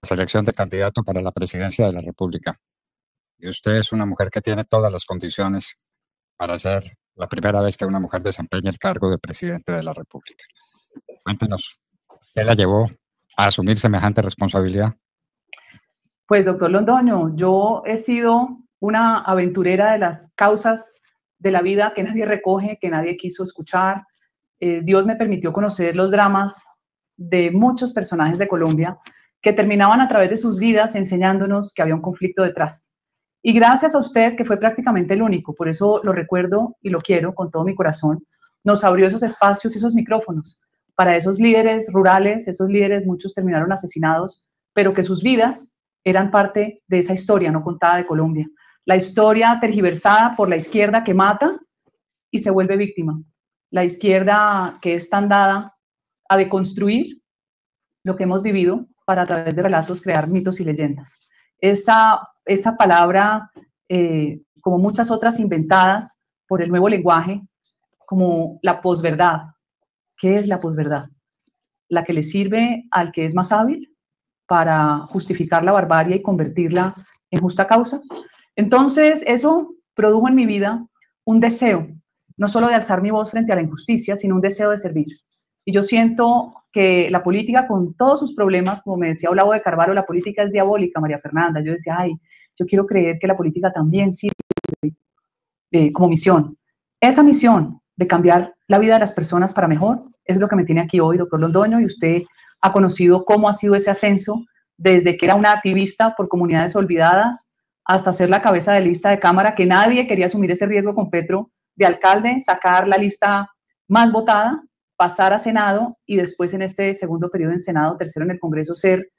selección de candidato para la presidencia de la República. Y usted es una mujer que tiene todas las condiciones para ser la primera vez que una mujer desempeñe el cargo de presidente de la República. Cuéntenos, ¿qué la llevó a asumir semejante responsabilidad? Pues, doctor Londoño, yo he sido una aventurera de las causas de la vida que nadie recoge, que nadie quiso escuchar. Dios me permitió conocer los dramas de muchos personajes de Colombia que terminaban a través de sus vidas enseñándonos que había un conflicto detrás. Y gracias a usted, que fue prácticamente el único, por eso lo recuerdo y lo quiero con todo mi corazón, nos abrió esos espacios y esos micrófonos para esos líderes rurales, esos líderes, muchos terminaron asesinados, pero que sus vidas eran parte de esa historia no contada de Colombia. La historia tergiversada por la izquierda que mata y se vuelve víctima. La izquierda que es tan dada a deconstruir lo que hemos vivido para a través de relatos crear mitos y leyendas. Esa palabra, como muchas otras inventadas por el nuevo lenguaje, como la posverdad. ¿Qué es la posverdad? La que le sirve al que es más hábil para justificar la barbarie y convertirla en justa causa. Entonces, eso produjo en mi vida un deseo, no solo de alzar mi voz frente a la injusticia, sino un deseo de servir. Y yo siento que la política, con todos sus problemas, como me decía Olavo de Carvalho, la política es diabólica, María Fernanda. Yo decía, ay, yo quiero creer que la política también sirve como misión. Esa misión de cambiar la vida de las personas para mejor es lo que me tiene aquí hoy, doctor Londoño, y usted ha conocido cómo ha sido ese ascenso desde que era una activista por comunidades olvidadas hasta ser la cabeza de lista de Cámara, que nadie quería asumir ese riesgo con Petro, de alcalde, sacar la lista más votada, pasar a Senado y después en este segundo periodo en Senado, tercero en el Congreso, ser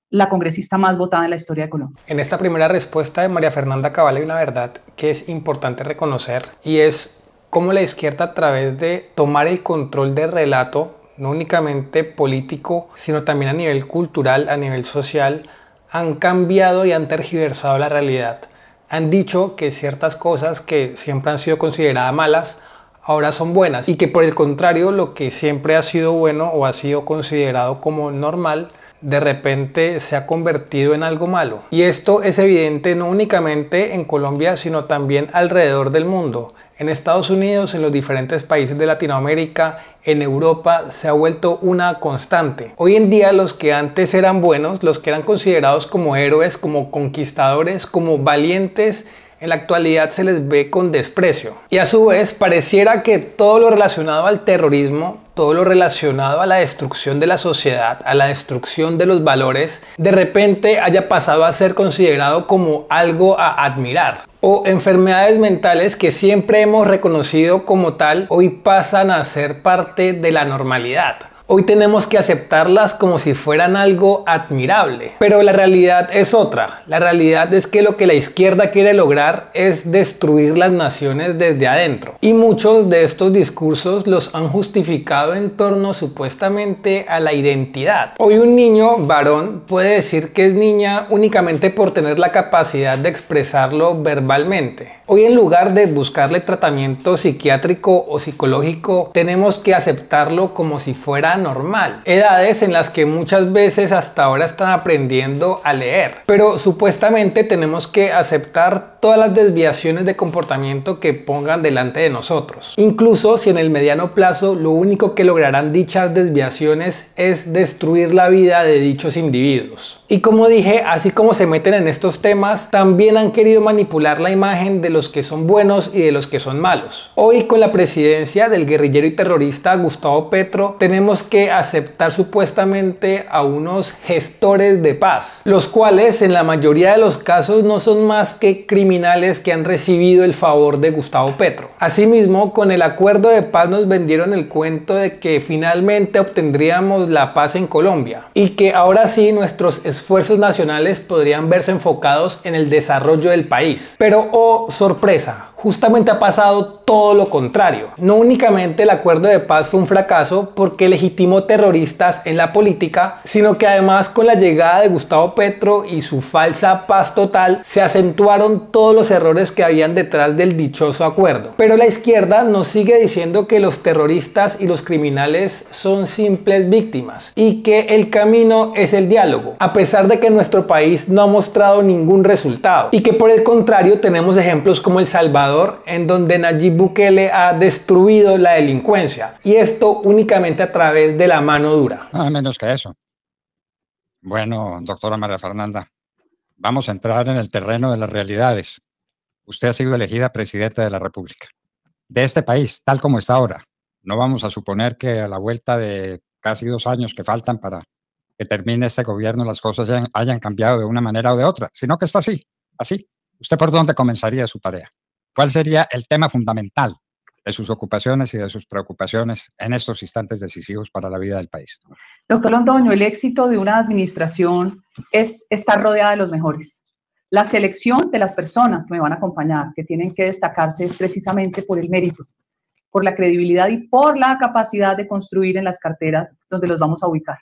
la congresista más votada en la historia de Colombia. En esta primera respuesta de María Fernanda Cabal hay una verdad que es importante reconocer, y es cómo la izquierda, a través de tomar el control del relato, no únicamente político, sino también a nivel cultural, a nivel social, han cambiado y han tergiversado la realidad. Han dicho que ciertas cosas que siempre han sido consideradas malas, ahora son buenas, y que por el contrario, lo que siempre ha sido bueno o ha sido considerado como normal, de repente se ha convertido en algo malo. Y esto es evidente no únicamente en Colombia, sino también alrededor del mundo. En Estados Unidos, en los diferentes países de Latinoamérica, en Europa, se ha vuelto una constante. Hoy en día, los que antes eran buenos, los que eran considerados como héroes, como conquistadores, como valientes, en la actualidad se les ve con desprecio. Y a su vez, pareciera que todo lo relacionado al terrorismo, todo lo relacionado a la destrucción de la sociedad, a la destrucción de los valores, de repente haya pasado a ser considerado como algo a admirar. O enfermedades mentales que siempre hemos reconocido como tal, hoy pasan a ser parte de la normalidad. Hoy tenemos que aceptarlas como si fueran algo admirable. Pero la realidad es otra. La realidad es que lo que la izquierda quiere lograr es destruir las naciones desde adentro. Y muchos de estos discursos los han justificado en torno supuestamente a la identidad. Hoy un niño varón puede decir que es niña únicamente por tener la capacidad de expresarlo verbalmente. Hoy, en lugar de buscarle tratamiento psiquiátrico o psicológico, tenemos que aceptarlo como si fuera normal. Edades en las que muchas veces hasta ahora están aprendiendo a leer. Pero supuestamente tenemos que aceptar todas las desviaciones de comportamiento que pongan delante de nosotros. Incluso si en el mediano plazo lo único que lograrán dichas desviaciones es destruir la vida de dichos individuos. Y como dije, así como se meten en estos temas, también han querido manipular la imagen de los que son buenos y de los que son malos. Hoy, con la presidencia del guerrillero y terrorista Gustavo Petro, tenemos que aceptar supuestamente a unos gestores de paz, los cuales en la mayoría de los casos no son más que criminales que han recibido el favor de Gustavo Petro. Asimismo, con el acuerdo de paz nos vendieron el cuento de que finalmente obtendríamos la paz en Colombia y que ahora sí nuestros esfuerzos nacionales podrían verse enfocados en el desarrollo del país. Pero, oh sorpresa, justamente ha pasado todo lo contrario. No únicamente el acuerdo de paz fue un fracaso porque legitimó terroristas en la política, sino que además con la llegada de Gustavo Petro y su falsa paz total se acentuaron todos los errores que habían detrás del dichoso acuerdo. Pero la izquierda nos sigue diciendo que los terroristas y los criminales son simples víctimas y que el camino es el diálogo, a pesar de que nuestro país no ha mostrado ningún resultado y que por el contrario tenemos ejemplos como El Salvador, en donde Nayib Bukele ha destruido la delincuencia, y esto únicamente a través de la mano dura. Nada menos que eso. Bueno, doctora María Fernanda, vamos a entrar en el terreno de las realidades. Usted ha sido elegida presidenta de la República, de este país, tal como está ahora. No vamos a suponer que a la vuelta de casi 2 años que faltan para que termine este gobierno las cosas hayan cambiado de una manera o de otra, sino que está así, así. ¿Usted por dónde comenzaría su tarea? ¿Cuál sería el tema fundamental de sus ocupaciones y de sus preocupaciones en estos instantes decisivos para la vida del país? Doctor Londoño, el éxito de una administración es estar rodeada de los mejores. La selección de las personas que me van a acompañar, que tienen que destacarse, es precisamente por el mérito, por la credibilidad y por la capacidad de construir en las carteras donde los vamos a ubicar.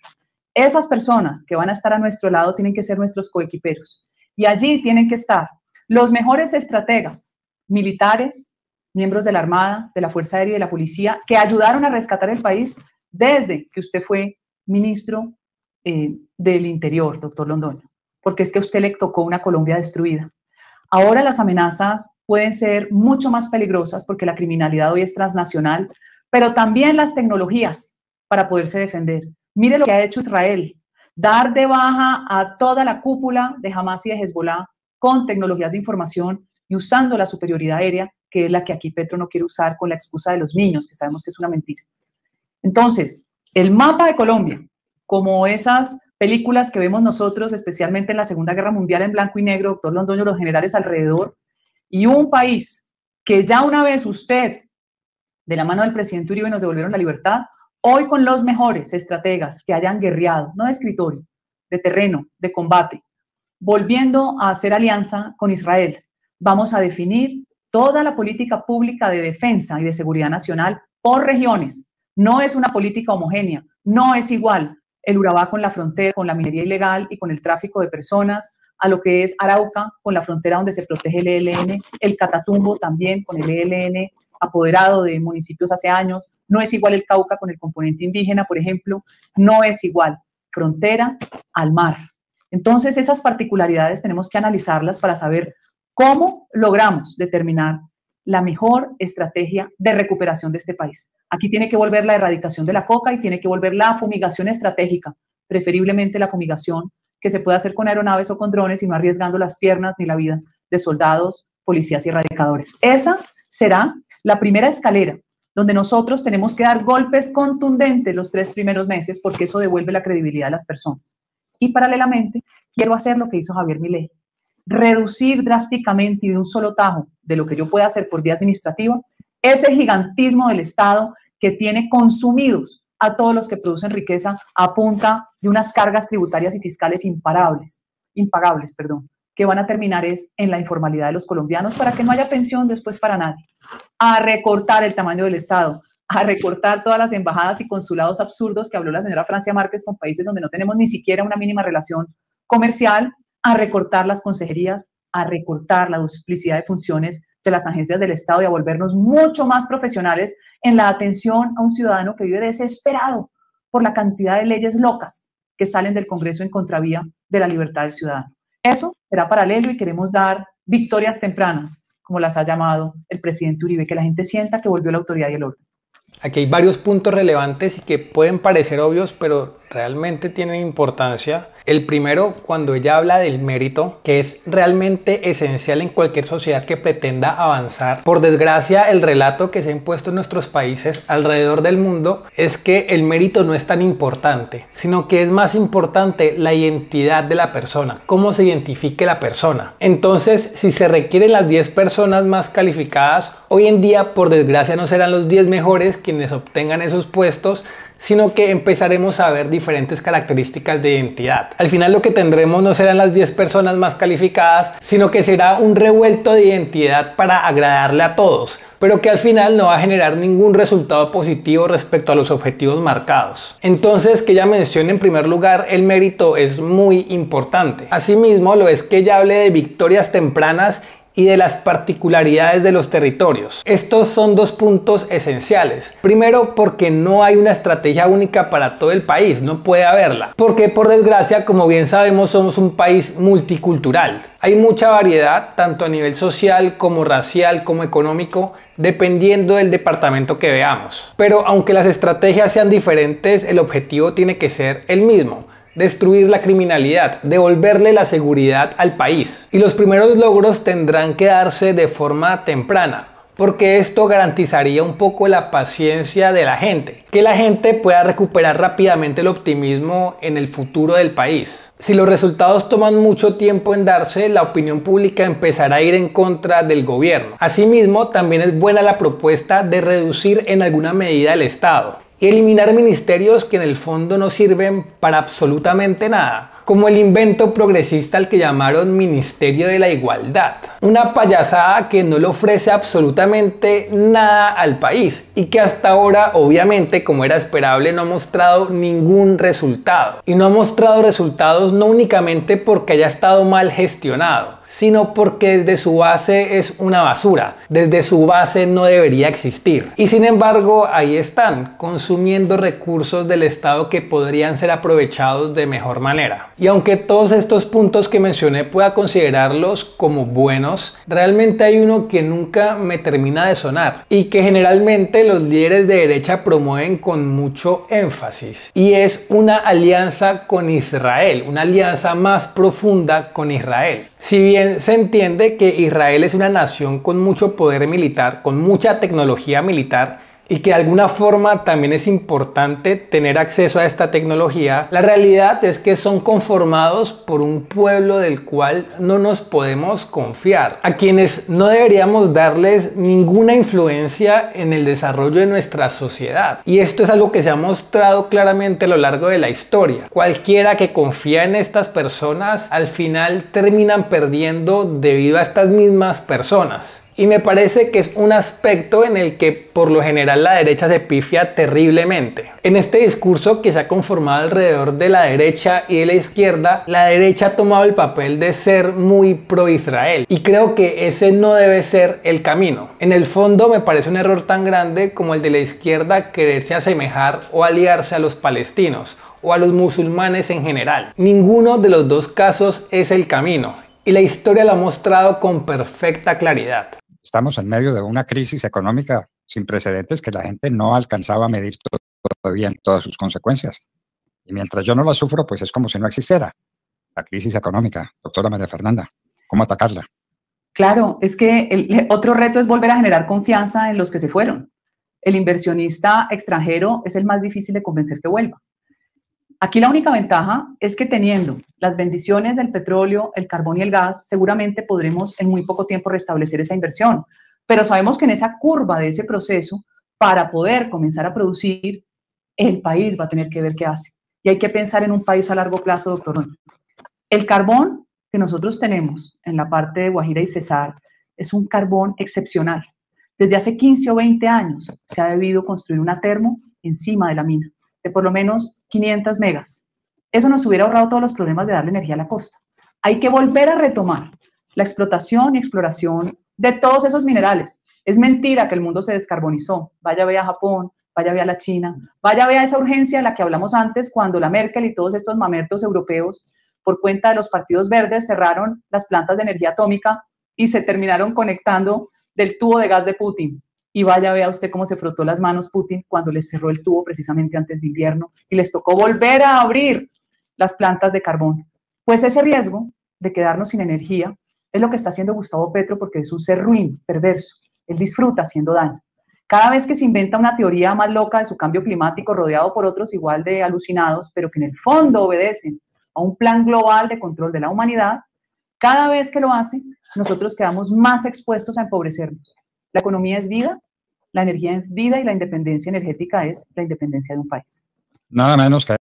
Esas personas que van a estar a nuestro lado tienen que ser nuestros coequiperos. Y allí tienen que estar los mejores estrategas, militares, miembros de la Armada, de la Fuerza Aérea y de la Policía, que ayudaron a rescatar el país desde que usted fue ministro del Interior, doctor Londoño, porque es que a usted le tocó una Colombia destruida. Ahora las amenazas pueden ser mucho más peligrosas porque la criminalidad hoy es transnacional, pero también las tecnologías para poderse defender. Mire lo que ha hecho Israel, dar de baja a toda la cúpula de Hamas y de Hezbollah con tecnologías de información y usando la superioridad aérea, que es la que aquí Petro no quiere usar con la excusa de los niños, que sabemos que es una mentira. Entonces, el mapa de Colombia, como esas películas que vemos nosotros, especialmente en la Segunda Guerra Mundial en blanco y negro, doctor Londoño, los generales alrededor, y un país que ya una vez usted, de la mano del presidente Uribe, nos devolvieron la libertad, hoy con los mejores estrategas que hayan guerreado, no de escritorio, de terreno, de combate, volviendo a hacer alianza con Israel, vamos a definir toda la política pública de defensa y de seguridad nacional por regiones. No es una política homogénea, no es igual el Urabá con la frontera, con la minería ilegal y con el tráfico de personas, a lo que es Arauca con la frontera donde se protege el ELN, el Catatumbo también con el ELN apoderado de municipios hace años, no es igual el Cauca con el componente indígena, por ejemplo, no es igual frontera al mar. Entonces, esas particularidades tenemos que analizarlas para saber cómo logramos determinar la mejor estrategia de recuperación de este país. Aquí tiene que volver la erradicación de la coca y tiene que volver la fumigación estratégica, preferiblemente la fumigación que se pueda hacer con aeronaves o con drones y no arriesgando las piernas ni la vida de soldados, policías y erradicadores. Esa será la primera escalera donde nosotros tenemos que dar golpes contundentes los 3 primeros meses porque eso devuelve la credibilidad de las personas. Y paralelamente, quiero hacer lo que hizo Javier Milei, reducir drásticamente y de un solo tajo de lo que yo pueda hacer por vía administrativa, ese gigantismo del Estado que tiene consumidos a todos los que producen riqueza a punta de unas cargas tributarias y fiscales impagables, que van a terminar en la informalidad de los colombianos para que no haya pensión después para nadie. A recortar el tamaño del Estado, a recortar todas las embajadas y consulados absurdos que habló la señora Francia Márquez con países donde no tenemos ni siquiera una mínima relación comercial, a recortar las consejerías, a recortar la duplicidad de funciones de las agencias del Estado y a volvernos mucho más profesionales en la atención a un ciudadano que vive desesperado por la cantidad de leyes locas que salen del Congreso en contravía de la libertad del ciudadano. Eso será paralelo y queremos dar victorias tempranas, como las ha llamado el presidente Uribe, que la gente sienta que volvió la autoridad y el orden. Aquí hay varios puntos relevantes y que pueden parecer obvios, pero realmente tienen importancia. El primero, cuando ella habla del mérito, que es realmente esencial en cualquier sociedad que pretenda avanzar. Por desgracia, el relato que se ha impuesto en nuestros países alrededor del mundo es que el mérito no es tan importante, sino que es más importante la identidad de la persona, cómo se identifique la persona. Entonces, si se requieren las 10 personas más calificadas, hoy en día, por desgracia, no serán los 10 mejores quienes obtengan esos puestos, sino que empezaremos a ver diferentes características de identidad. Al final lo que tendremos no serán las 10 personas más calificadas, sino que será un revuelto de identidad para agradarle a todos, pero que al final no va a generar ningún resultado positivo respecto a los objetivos marcados. Entonces, que ella mencione en primer lugar el mérito es muy importante. Asimismo, lo es que ella hable de victorias tempranas y de las particularidades de los territorios. Estos son dos puntos esenciales. Primero, porque no hay una estrategia única para todo el país, no puede haberla. Porque por desgracia, como bien sabemos, somos un país multicultural. Hay mucha variedad, tanto a nivel social como racial como económico, dependiendo del departamento que veamos. Pero aunque las estrategias sean diferentes, el objetivo tiene que ser el mismo: destruir la criminalidad, devolverle la seguridad al país. Y los primeros logros tendrán que darse de forma temprana, porque esto garantizaría un poco la paciencia de la gente, que la gente pueda recuperar rápidamente el optimismo en el futuro del país. Si los resultados toman mucho tiempo en darse, la opinión pública empezará a ir en contra del gobierno. Asimismo, también es buena la propuesta de reducir en alguna medida el Estado y eliminar ministerios que en el fondo no sirven para absolutamente nada, como el invento progresista al que llamaron Ministerio de la Igualdad. Una payasada que no le ofrece absolutamente nada al país y que hasta ahora, obviamente, como era esperable, no ha mostrado ningún resultado. Y no ha mostrado resultados no únicamente porque haya estado mal gestionado, sino porque desde su base es una basura, desde su base no debería existir. Y sin embargo, ahí están, consumiendo recursos del Estado que podrían ser aprovechados de mejor manera. Y aunque todos estos puntos que mencioné pueda considerarlos como buenos, realmente hay uno que nunca me termina de sonar y que generalmente los líderes de derecha promueven con mucho énfasis, y es una alianza con Israel, una alianza más profunda con Israel. Si bien se entiende que Israel es una nación con mucho poder militar, con mucha tecnología militar, y que de alguna forma también es importante tener acceso a esta tecnología, la realidad es que son conformados por un pueblo del cual no nos podemos confiar, a quienes no deberíamos darles ninguna influencia en el desarrollo de nuestra sociedad. Y esto es algo que se ha mostrado claramente a lo largo de la historia. Cualquiera que confía en estas personas, al final terminan perdiendo debido a estas mismas personas. Y me parece que es un aspecto en el que por lo general la derecha se pifia terriblemente. En este discurso que se ha conformado alrededor de la derecha y de la izquierda, la derecha ha tomado el papel de ser muy pro Israel, y creo que ese no debe ser el camino. En el fondo me parece un error tan grande como el de la izquierda quererse asemejar o aliarse a los palestinos o a los musulmanes en general. Ninguno de los dos casos es el camino, y la historia lo ha mostrado con perfecta claridad. Estamos en medio de una crisis económica sin precedentes que la gente no alcanzaba a medir todavía en todas sus consecuencias. Y mientras yo no la sufro, pues es como si no existiera. La crisis económica, doctora María Fernanda, ¿cómo atacarla? Claro, es que el otro reto es volver a generar confianza en los que se fueron. El inversionista extranjero es el más difícil de convencer que vuelva. Aquí la única ventaja es que teniendo las bendiciones del petróleo, el carbón y el gas, seguramente podremos en muy poco tiempo restablecer esa inversión. Pero sabemos que en esa curva de ese proceso, para poder comenzar a producir, el país va a tener que ver qué hace. Y hay que pensar en un país a largo plazo, doctor. El carbón que nosotros tenemos en la parte de Guajira y Cesar es un carbón excepcional. Desde hace 15 o 20 años se ha debido construir una termo encima de la mina, de por lo menos 500 megas. Eso nos hubiera ahorrado todos los problemas de darle energía a la costa. Hay que volver a retomar la explotación y exploración de todos esos minerales. Es mentira que el mundo se descarbonizó. Vaya vea Japón, vaya vea la China, vaya vea esa urgencia de la que hablamos antes cuando la Merkel y todos estos mamertos europeos, por cuenta de los partidos verdes, cerraron las plantas de energía atómica y se terminaron conectando del tubo de gas de Putin. Y vaya, vea usted cómo se frotó las manos Putin cuando les cerró el tubo precisamente antes de invierno y les tocó volver a abrir las plantas de carbón. Pues ese riesgo de quedarnos sin energía es lo que está haciendo Gustavo Petro, porque es un ser ruin, perverso. Él disfruta haciendo daño. Cada vez que se inventa una teoría más loca de su cambio climático, rodeado por otros igual de alucinados, pero que en el fondo obedecen a un plan global de control de la humanidad, cada vez que lo hace, nosotros quedamos más expuestos a empobrecernos. La economía es vida, la energía es vida y la independencia energética es la independencia de un país. Nada menos que...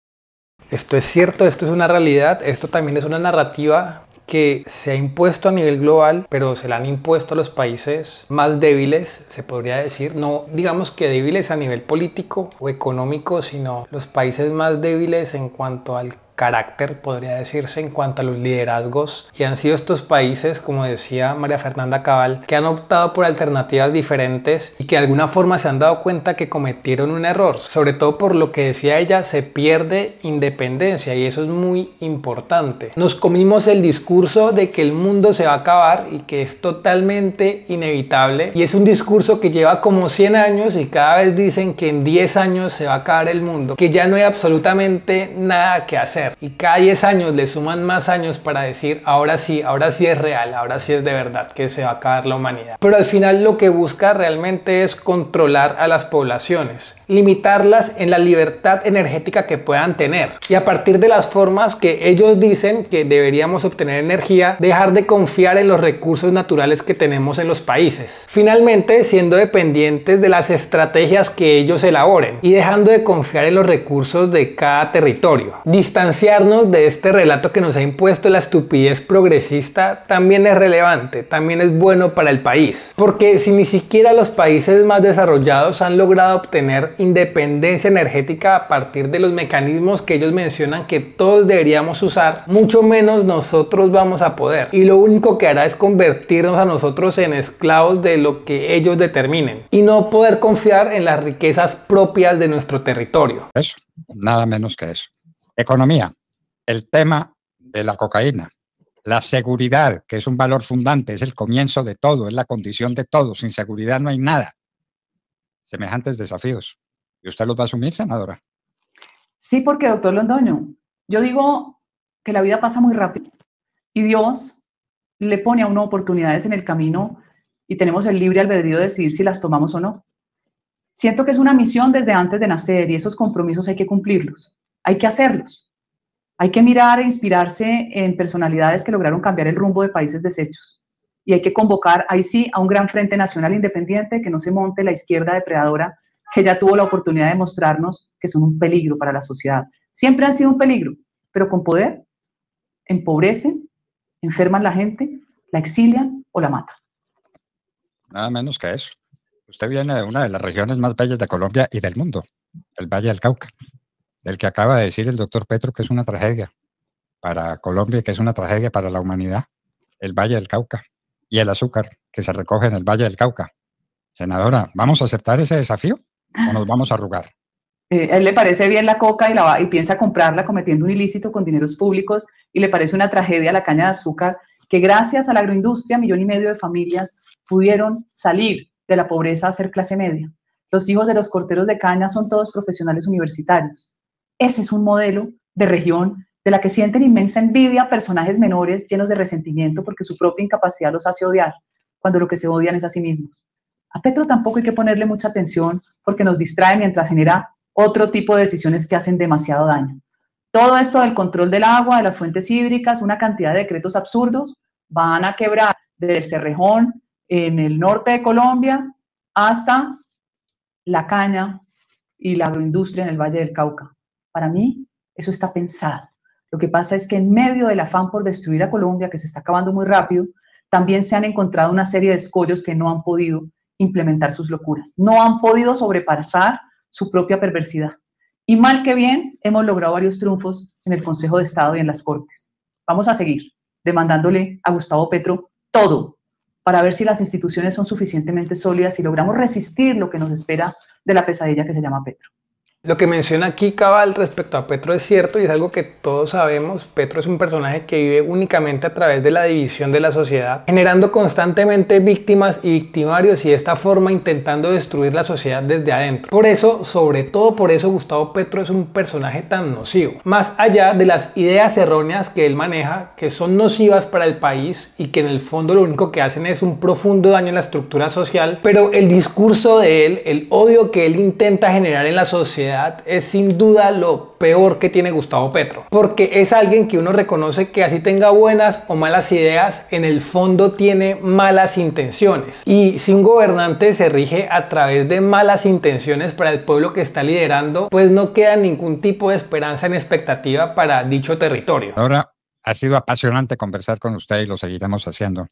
Esto es cierto, esto es una realidad, esto también es una narrativa que se ha impuesto a nivel global, pero se la han impuesto a los países más débiles, se podría decir, no digamos que débiles a nivel político o económico, sino los países más débiles en cuanto al carácter, podría decirse, en cuanto a los liderazgos, y han sido estos países, como decía María Fernanda Cabal, que han optado por alternativas diferentes y que de alguna forma se han dado cuenta que cometieron un error, sobre todo por lo que decía ella, se pierde independencia, y eso es muy importante. Nos comimos el discurso de que el mundo se va a acabar y que es totalmente inevitable, y es un discurso que lleva como 100 años y cada vez dicen que en 10 años se va a acabar el mundo, que ya no hay absolutamente nada que hacer. Y cada 10 años le suman más años para decir ahora sí es real, ahora sí es de verdad que se va a acabar la humanidad. Pero al final lo que busca realmente es controlar a las poblaciones, limitarlas en la libertad energética que puedan tener. Y a partir de las formas que ellos dicen que deberíamos obtener energía, dejar de confiar en los recursos naturales que tenemos en los países. Finalmente, siendo dependientes de las estrategias que ellos elaboren y dejando de confiar en los recursos de cada territorio. Distanciarnos de este relato que nos ha impuesto la estupidez progresista también es relevante, también es bueno para el país, porque si ni siquiera los países más desarrollados han logrado obtener independencia energética a partir de los mecanismos que ellos mencionan que todos deberíamos usar, mucho menos nosotros vamos a poder, y lo único que hará es convertirnos a nosotros en esclavos de lo que ellos determinen y no poder confiar en las riquezas propias de nuestro territorio. Eso, nada menos que eso. Economía, el tema de la cocaína, la seguridad, que es un valor fundante, es el comienzo de todo, es la condición de todo. Sin seguridad no hay nada. Semejantes desafíos. ¿Y usted los va a asumir, senadora? Sí, porque, doctor Londoño, yo digo que la vida pasa muy rápido y Dios le pone a uno oportunidades en el camino y tenemos el libre albedrío de decidir si las tomamos o no. Siento que es una misión desde antes de nacer y esos compromisos hay que cumplirlos. Hay que hacerlos. Hay que mirar e inspirarse en personalidades que lograron cambiar el rumbo de países deshechos. Y hay que convocar, ahí sí, a un gran frente nacional independiente que no se monte la izquierda depredadora que ya tuvo la oportunidad de mostrarnos que son un peligro para la sociedad. Siempre han sido un peligro, pero con poder empobrecen, enferman la gente, la exilian o la matan. Nada menos que eso. Usted viene de una de las regiones más bellas de Colombia y del mundo, el Valle del Cauca, del que acaba de decir el doctor Petro que es una tragedia para Colombia y que es una tragedia para la humanidad, el Valle del Cauca y el azúcar que se recoge en el Valle del Cauca. Senadora, ¿vamos a aceptar ese desafío o nos vamos a arrugar? A él le parece bien la coca y piensa comprarla cometiendo un ilícito con dineros públicos y le parece una tragedia la caña de azúcar que gracias a la agroindustria 1,5 millones de familias pudieron salir de la pobreza a ser clase media. Los hijos de los corteros de caña son todos profesionales universitarios. Ese es un modelo de región de la que sienten inmensa envidia personajes menores llenos de resentimiento porque su propia incapacidad los hace odiar, cuando lo que se odian es a sí mismos. A Petro tampoco hay que ponerle mucha atención porque nos distrae mientras genera otro tipo de decisiones que hacen demasiado daño. Todo esto del control del agua, de las fuentes hídricas, una cantidad de decretos absurdos, van a quebrar desde el Cerrejón en el norte de Colombia hasta la caña y la agroindustria en el Valle del Cauca. Para mí, eso está pensado. Lo que pasa es que en medio del afán por destruir a Colombia, que se está acabando muy rápido, también se han encontrado una serie de escollos que no han podido implementar sus locuras. No han podido sobrepasar su propia perversidad. Y mal que bien, hemos logrado varios triunfos en el Consejo de Estado y en las Cortes. Vamos a seguir demandándole a Gustavo Petro todo para ver si las instituciones son suficientemente sólidas y logramos resistir lo que nos espera de la pesadilla que se llama Petro. Lo que menciona aquí Cabal respecto a Petro es cierto y es algo que todos sabemos. Petro es un personaje que vive únicamente a través de la división de la sociedad, generando constantemente víctimas y victimarios y de esta forma intentando destruir la sociedad desde adentro. Por eso, sobre todo por eso, Gustavo Petro es un personaje tan nocivo. Más allá de las ideas erróneas que él maneja, que son nocivas para el país y que en el fondo lo único que hacen es un profundo daño en la estructura social, pero el discurso de él, el odio que él intenta generar en la sociedad, es sin duda lo peor que tiene Gustavo Petro, porque es alguien que uno reconoce que así tenga buenas o malas ideas, en el fondo tiene malas intenciones, y si un gobernante se rige a través de malas intenciones para el pueblo que está liderando, pues no queda ningún tipo de esperanza ni expectativa para dicho territorio. Ahora, Ha sido apasionante conversar con usted y lo seguiremos haciendo,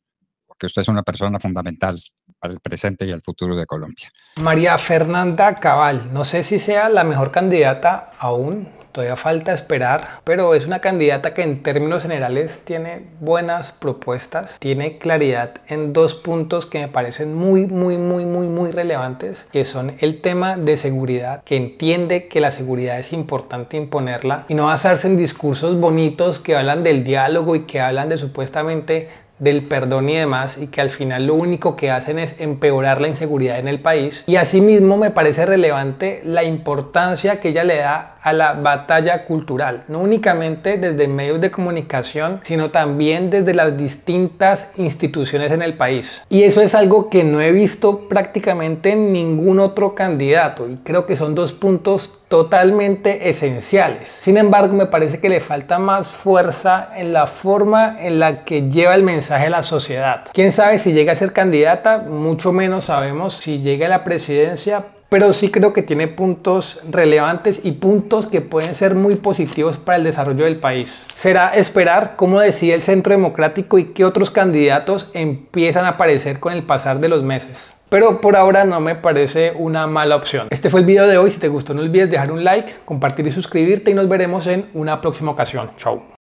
porque usted es una persona fundamental para el presente y el futuro de Colombia. María Fernanda Cabal, no sé si sea la mejor candidata aún, todavía falta esperar, pero es una candidata que en términos generales tiene buenas propuestas, tiene claridad en dos puntos que me parecen muy relevantes, que son el tema de seguridad, que entiende que la seguridad es importante imponerla y no basarse en discursos bonitos que hablan del diálogo y que hablan de supuestamente del perdón y demás, y que al final lo único que hacen es empeorar la inseguridad en el país. Y asimismo me parece relevante la importancia que ella le da a la batalla cultural, no únicamente desde medios de comunicación, sino también desde las distintas instituciones en el país. Y eso es algo que no he visto prácticamente en ningún otro candidato, y creo que son dos puntos totalmente esenciales. Sin embargo, me parece que le falta más fuerza en la forma en la que lleva el mensaje a la sociedad. Quién sabe si llega a ser candidata, mucho menos sabemos si llega a la presidencia, pero sí creo que tiene puntos relevantes y puntos que pueden ser muy positivos para el desarrollo del país. Será esperar cómo decide el Centro Democrático y qué otros candidatos empiezan a aparecer con el pasar de los meses. Pero por ahora no me parece una mala opción. Este fue el video de hoy. Si te gustó, no olvides dejar un like, compartir y suscribirte, y nos veremos en una próxima ocasión. Chao.